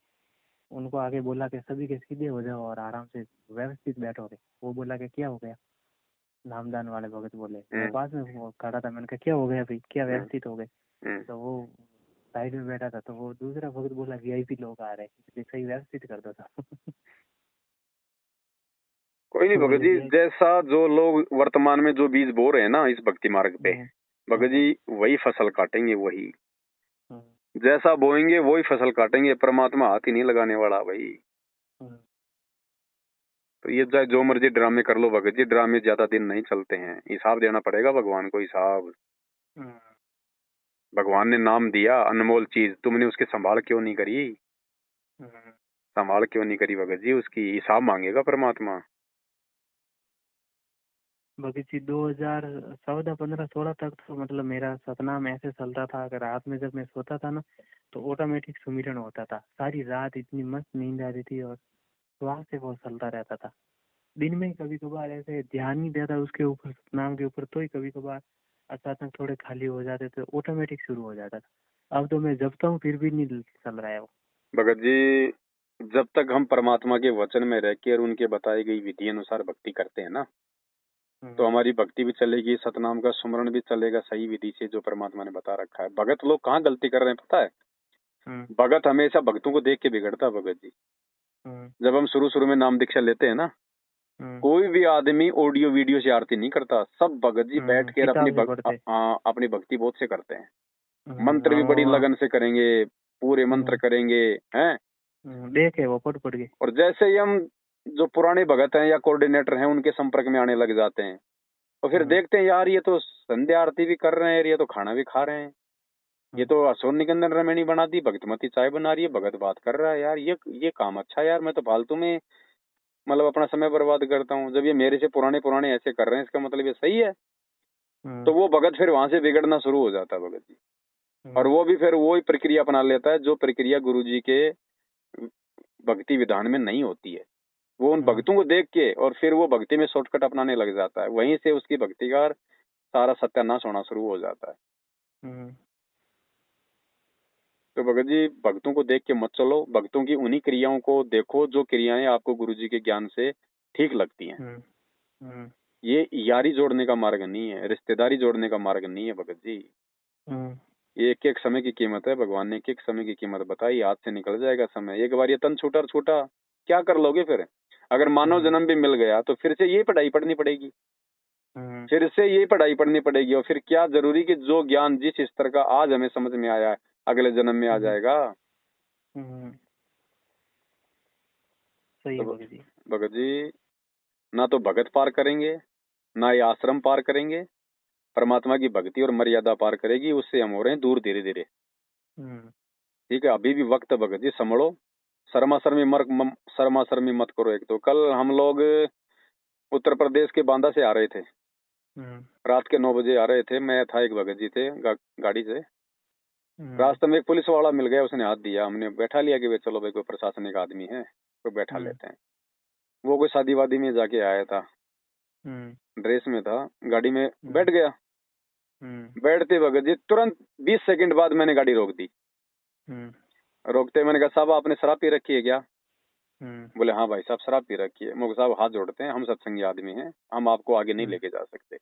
उनको आगे बोला कि सभी के सीधे हो जाओ और आराम से व्यवस्थित बैठोगे। वो बोला कि क्या हो गया? नामदान वाले भगत बोले, मैं पास में वो खड़ा था, मैंने कहा क्या हो गया भाई, क्या व्यवस्थित हो गए? तो वो साइड में बैठा था, तो वो दूसरा भगत बोला वीआईपी लोग आ रहे हैं, इसलिए सही व्यवस्थित कर दो था। कोई नहीं भगत जी, जैसा जो लोग वर्तमान में जो बीज बो रहे हैं ना इस भक्ति मार्ग पे, भगत जी वही फसल काटेंगे। वही जैसा बोएंगे वही फसल काटेंगे। परमात्मा हाथ ही नहीं लगाने वाला भाई। तो ये चाहे जो मर्जी ड्रामे कर लो भगत जी, ड्रामे ज्यादा दिन नहीं चलते हैं। हिसाब देना पड़ेगा भगवान को, हिसाब। भगवान ने नाम दिया, अनमोल चीज, तुमने उसकी संभाल क्यों नहीं करी? संभाल क्यों नहीं करी भगत जी? उसकी हिसाब मांगेगा परमात्मा। बाकी चीज 2014, 15, 16 तक तो मतलब मेरा सतनाम ऐसे चलता था, अगर रात में जब मैं सोता था ना तो ऑटोमेटिक सुमिरन होता था, सारी रात इतनी मस्त नींद आ रही थी और वहां से वो चलता रहता था। दिन में कभी कभार ऐसे ध्यान नहीं देता उसके ऊपर, सतनाम के ऊपर, तो ही कभी कभार अचानक थोड़े खाली हो जाते थे, ऑटोमेटिक शुरू हो जाता था। अब तो मैं जपता हूँ फिर भी नहीं चल रहा है वो। भगत जी, जब तक हम परमात्मा के वचन में रह के और उनके बताई गई विधि अनुसार भक्ति करते हैं ना, तो हमारी भक्ति भी चलेगी, सतनाम का सुमरण भी चलेगा सही विधि से जो परमात्मा ने बता रखा है। भगत लोग कहाँ गलती कर रहे हैं पता है? भगत हमेशा भक्तों को देख के बिगड़ता है भगत जी। जब हम शुरू में नाम दीक्षा लेते हैं ना, कोई भी आदमी ऑडियो वीडियो से आरती नहीं करता। सब भगत जी बैठ के अपनी भक्ति बोध से करते हैं। मंत्र भी बड़ी लगन से करेंगे, पूरे मंत्र करेंगे, हैं? देखे वो पढ़ के। और जैसे ही हम जो पुराने भगत हैं या कोऑर्डिनेटर हैं उनके संपर्क में आने लग जाते हैं, तो फिर देखते हैं यार ये तो संध्या आरती भी कर रहे हैं, ये तो खाना भी खा रहे हैं, ये तो असुर निकंदन रमणी बना दी, भक्तमती चाय बना रही है, भगत बात कर रहा है। यार ये काम अच्छा है यार, मैं तो फालतू में मतलब अपना समय बर्बाद करता हूँ। जब ये मेरे से पुराने ऐसे कर रहे हैं, इसका मतलब ये सही है। तो वो भगत फिर वहां से बिगड़ना शुरू हो जाता है भगत जी। और वो भी फिर वो ही प्रक्रिया अपना लेता है जो प्रक्रिया गुरु जी के भक्ति विधान में नहीं होती है। वो उन भक्तों को देख के और फिर वो भक्ति में शॉर्टकट अपनाने लग जाता है। वहीं से उसकी भक्ति का सारा सत्यानाश होना शुरू हो जाता है। तो भगत जी भक्तों को देख के मत चलो, भक्तों की उन्हीं क्रियाओं को देखो जो क्रियाएं आपको गुरु जी के ज्ञान से ठीक लगती हैं। ये यारी जोड़ने का मार्ग नहीं है, रिश्तेदारी जोड़ने का मार्ग नहीं है भगत जी। ये एक एक समय की कीमत है। भगवान ने एक एक समय की कीमत बताई, हाथ से निकल जाएगा समय। एक बार ये तन छूटा छूटा क्या कर लोगे फिर? अगर मानव जन्म भी मिल गया तो फिर से यही पढ़ाई पढ़नी पड़ेगी, फिर से यही पढ़ाई पढ़नी पड़ेगी। और फिर क्या जरूरी कि जो ज्ञान जिस स्तर का आज हमें समझ में आया है अगले जन्म में आ जाएगा? सही तो भगत जी। भगत जी ना तो भगत पार करेंगे, ना ये आश्रम पार करेंगे। परमात्मा की भक्ति और मर्यादा पार करेगी, उससे हम हो रहे हैं दूर धीरे धीरे। ठीक है, अभी भी वक्त है भगत जी, संभलो। शर्मा शर्मी मत करो। एक तो कल हम लोग उत्तर प्रदेश के बांदा से आ रहे थे, रात के 9 बजे आ रहे थे। मैं था, एक भगत जी थे गाड़ी से। रास्ते में एक पुलिस वाला मिल गया, उसने हाथ दिया, हमने बैठा लिया कि भाई चलो भाई कोई प्रशासनिक आदमी है तो बैठा लेते हैं। वो कोई शादी वादी में जाके आया था, ड्रेस में था, गाड़ी में बैठ गया। बैठते भगत जी तुरंत 20 सेकंड बाद मैंने गाड़ी रोक दी। रोकते मैंने कहा साहब आपने शराब पी रखी है क्या? बोले हाँ भाई साहब शराब पी रखी है। मुझे साहब हाथ जोड़ते हैं, हम सत्संगी आदमी हैं, हम आपको आगे नहीं लेके जा सकते।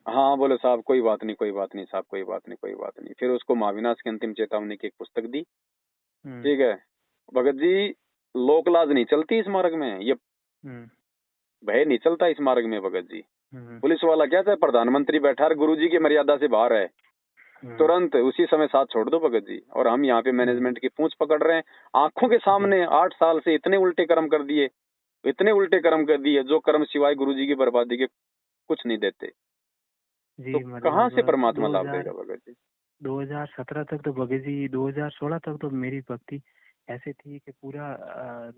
हाँ बोले साहब कोई बात नहीं, कोई बात नहीं साहब, कोई बात नहीं, कोई बात नहीं। फिर उसको महाविनाश की अंतिम चेतावनी की एक पुस्तक दी। ठीक है भगत जी, लोक लाज नहीं चलती इस मार्ग में, ये भय नहीं चलता इस मार्ग में भगत जी। पुलिस वाला क्या था, प्रधानमंत्री बैठा है, गुरु जी की मर्यादा से बाहर है, तुरंत उसी समय साथ छोड़ दो भगत जी। और हम यहाँ पे मैनेजमेंट की पूंछ पकड़ रहे हैं, आंखों के सामने 8 साल से इतने उल्टे कर्म कर दिए, इतने उल्टे कर्म कर दिए, जो कर्म सिवाय गुरु जी की बर्बादी के कुछ नहीं देते। तो कहाँ से परमात्मा लाभ देगा भगत जी? 2017 तक तो भगत जी, 2016 तक तो मेरी भक्ति ऐसे थी कि पूरा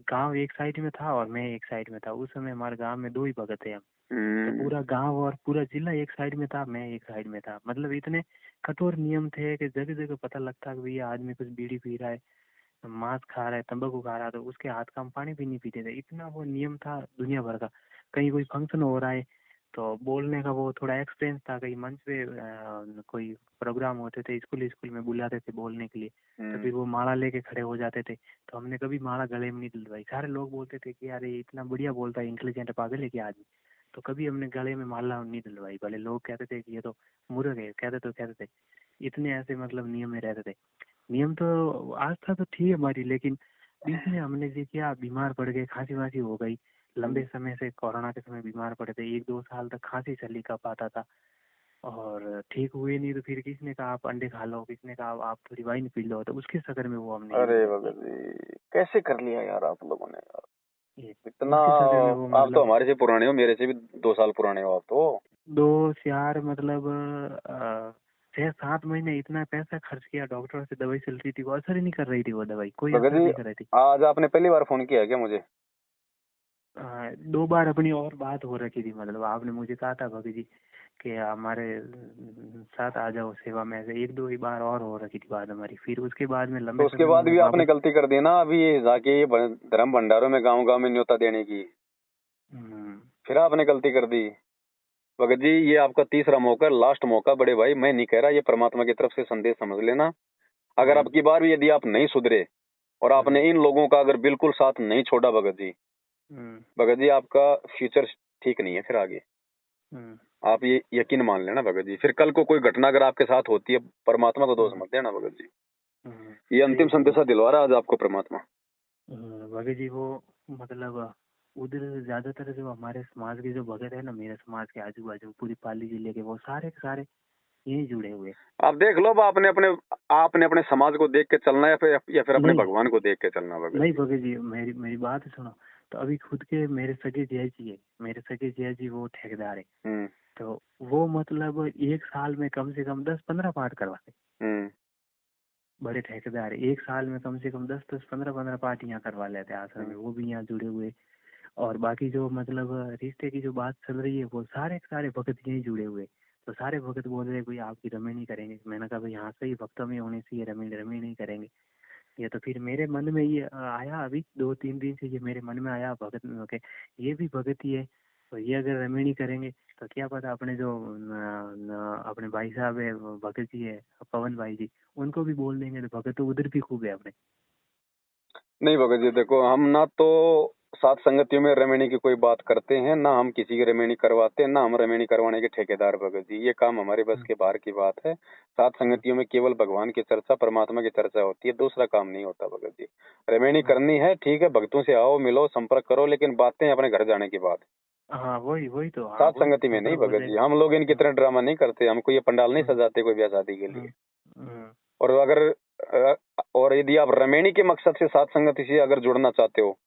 गांव एक साइड में था और मैं एक साइड में था। उस समय हमारे गांव में 2 ही भगत थे हम, तो पूरा गांव और पूरा जिला एक साइड में था, मैं एक साइड में था। मतलब इतने कठोर नियम थे कि जगह जगह पता लगता कि भैया आदमी कुछ बीड़ी पी रहा है, मांस खा रहा है, तंबाकू खा रहा है, तो उसके हाथ का हम पानी भी नहीं पीते थे। इतना वो नियम था दुनिया भर का। कहीं कोई फंक्शन हो रहा है तो बोलने का वो थोड़ा एक्सपीरियंस था, कहीं मंच पे कोई प्रोग्राम होते थे, स्कूल स्कूल में बुलाते थे बोलने के लिए, तो फिर वो माला लेके खड़े हो जाते थे। तो हमने कभी माला गले में नहीं दिलवाई। सारे लोग बोलते थे कि यार ये इतना बढ़िया बोलता है, इंटेलिजेंट पागल है क्या आदमी, तो कभी हमने गले में माला नहीं दिलवाई। भले लोग कहते थे कि ये तो मूर्ख है, कहते थे। इतने ऐसे मतलब नियम में रहते थे। नियम तो आस्था तो थी हमारी, लेकिन बीच में हमने जी किया, बीमार पड़ गए, खांसी वासी हो गई। लंबे समय से कोरोना के समय बीमार पड़े थे, 1-2 साल तक खांसी चली का पाता था और ठीक हुए नहीं। तो फिर किसने कहा आप अंडे खा लो, किसने कहा आप थोड़ी वाइन पी लो, तो उसके चक्कर में वो हमने अरे भगत जी कैसे कर लिया यार आप लोगों ने यार इतना। वो आप तो मतलब हमारे से पुराने हो, मेरे से भी 2 साल पुराने हो आप तो। 2 4 मतलब 6-7 महीने इतना पैसा खर्च किया, डॉक्टर से दवाई चल रही थी, वो असर ही नहीं कर रही थी, वो दवाई कोई भगत असर जी नहीं कर रही थी। आज आपने पहली बार फोन किया है क्या मुझे? 2 बार अपनी और बात हो रखी थी। मतलब आपने मुझे कहा था भगत जी कि हमारे साथ आ जाओ सेवा में, ऐसे 1-2 ही बार और हो रखी थी बात हमारी। फिर उसके बाद में तो लंबे उसके समय बाद में भी आपने वापस गलती कर दी ना, अभी ये जाके ये धर्म भंडारों में गांव गांव में न्योता देने की, फिर आपने गलती कर दी। भगत जी ये आपका तीसरा मौका, लास्ट मौका बड़े भाई, मैं नहीं कह रहा, ये परमात्मा की तरफ से संदेश समझ लेना। अगर आपकी बार भी यदि आप नहीं सुधरे और आपने इन लोगों का अगर बिल्कुल साथ नहीं छोड़ा भगत जी आपका फ्यूचर ठीक नहीं है फिर आगे। आप ये यकीन मान लेना भगत जी। फिर कल को कोई घटना अगर आपके साथ होती है, परमात्मा को दोष मत देना भगत जी। ये अंतिम संदेशा दिलवा रहा है आज आपको परमात्मा। भगत जी वो मतलब उधर ज्यादातर जो हमारे समाज के जो भगत है ना, मेरे समाज के आजू बाजू पूरी पाली जिले के, वो सारे के सारे यही जुड़े हुए। आप देख लो, आपने अपने समाज को देख के चलना है या फिर अपने भगवान को देख के चलना भगत नहीं भगत जी, मेरी बात सुनो। तो अभी खुद के मेरे सगे जिया जी वो ठेकेदार है। तो वो मतलब 1 साल में कम से कम 10-15 पाठ करवाते। बड़े ठेकेदार 1 साल में कम से कम 10-15 पाठ यहाँ करवा लेते हैं आश्रम में, वो भी यहाँ जुड़े हुए। और बाकी जो मतलब रिश्ते की जो बात चल रही है, वो सारे के सारे भगत यही जुड़े हुए। तो सारे भगत बोल रहे भाई आपकी रमी नहीं करेंगे। मैंने कहा भाई यहाँ से ही भक्तों में होने से ये रमी नहीं करेंगे। ये तो फिर मेरे मन में ये आया, अभी 2-3 दिन से ये मेरे मन में आया भगत के, ये भी भगत ही है, तो ये अगर रमणी करेंगे तो क्या पता अपने जो अपने भाई साहब है भगत जी है, पवन भाई जी, उनको भी बोल देंगे तो भगत तो उधर भी खूब है अपने। नहीं भगत जी देखो, हम ना तो सात संगतियों में रमेणी की कोई बात करते हैं, ना हम किसी की रमेणी करवाते हैं, ना हम रमेणी करवाने के ठेकेदार भगत जी। ये काम हमारे बस के बाहर की बात है। सात संगतियों में केवल भगवान की चर्चा, परमात्मा की चर्चा होती है, दूसरा काम नहीं होता भगत जी। रमेणी करनी है ठीक है, भक्तों से आओ मिलो संपर्क करो, लेकिन बातें अपने घर जाने की बात। हाँ वही तो। सात संगति में नहीं भगत जी। हम लोग इनकी तरह ड्रामा नहीं करते, हमको ये पंडाल नहीं सजाते कोई ब्याह शादी के लिए। और अगर और यदि आप रमेणी के मकसद से सात संगति से अगर जुड़ना चाहते हो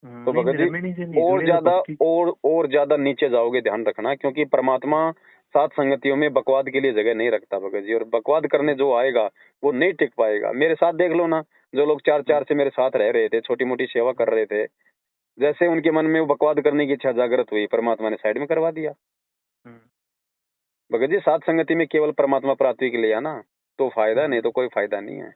तो भगत जी और ज्यादा नीचे जाओगे, ध्यान रखना, क्योंकि परमात्मा सात संगतियों में बकवाद के लिए जगह नहीं रखता भगत जी। और बकवाद करने जो आएगा वो नहीं टिक पाएगा। मेरे साथ देख लो ना, जो लोग 4-4 से मेरे साथ रह रहे थे, छोटी मोटी सेवा कर रहे थे, जैसे उनके मन में वो बकवाद करने की इच्छा जागृत हुई, परमात्मा ने साइड में करवा दिया भगत जी। सात संगति में केवल परमात्मा प्राप्ति के लिए आना तो फायदा, नहीं तो कोई फायदा नहीं है।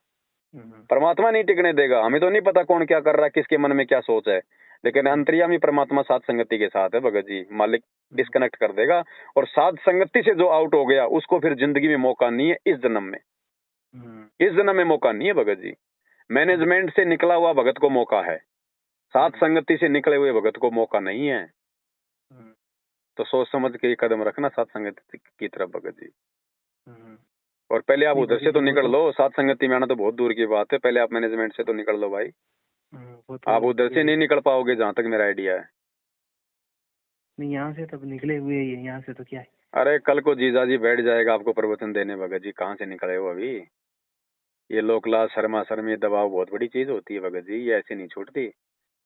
परमात्मा नहीं टिकने देगा। हमें तो नहीं पता कौन क्या कर रहा है, किसके मन में क्या सोच है, लेकिन अंतर्यामी परमात्मा सात संगति के साथ है भगत जी। मालिक डिस्कनेक्ट कर देगा, और सात संगति से जो आउट हो गया उसको फिर जिंदगी में मौका नहीं है, इस जन्म में, इस जन्म में मौका नहीं है भगत जी। मैनेजमेंट से निकला हुआ भगत को मौका है, साथ संगति से निकले हुए भगत को मौका नहीं है, तो सोच समझ के ये कदम रखना साथ संगति की तरफ भगत जी। और पहले आप उधर से तो निकल लो, साथ संगति में आना तो बहुत दूर की बात है, पहले आप मैनेजमेंट से तो निकल लो भाई। आप उधर से नहीं निकल पाओगे जहाँ तक मेरा आइडिया है। नहीं, यहाँ से तब निकले हुए ही है, यहाँ से तो क्या है। अरे कल को जीजा जी बैठ जाएगा आपको प्रवचन देने, भगत जी कहाँ से निकले हो अभी। ये लोक लाज शर्मा शर्मी दबाव बहुत बड़ी चीज होती है भगत जी, ये ऐसे नहीं छूटती।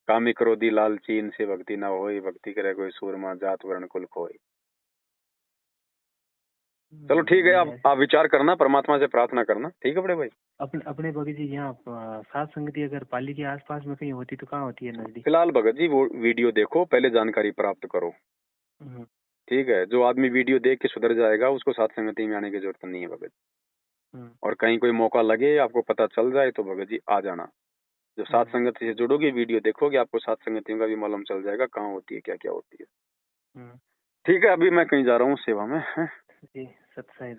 कामी क्रोधी लालची इनसे भक्ति ना होई, भक्ति करे कोई सूरमा जात वर्ण कुल खोई। चलो ठीक है, आप विचार करना, परमात्मा से प्रार्थना करना, ठीक है बड़े भाई। अपने भगत जी यहाँ सात संगति अगर पाली के आसपास में कहीं होती तो कहाँ होती है नजदीक? फिलहाल भगत जी वो वीडियो देखो, पहले जानकारी प्राप्त करो, ठीक है। जो आदमी वीडियो देख के सुधर जाएगा उसको सात संगति में आने की जरूरत नहीं है भगत। और कहीं कोई मौका लगे, आपको पता चल जाए तो भगत जी आ जाना। जो सात संगति से जुड़ोगे, वीडियो देखोगे, आपको सात संगतियों का भी मालूम चल जाएगा कहाँ होती है, क्या क्या होती है। ठीक है, अभी मैं कहीं जा रहा हूँ सेवा में। सत्साई।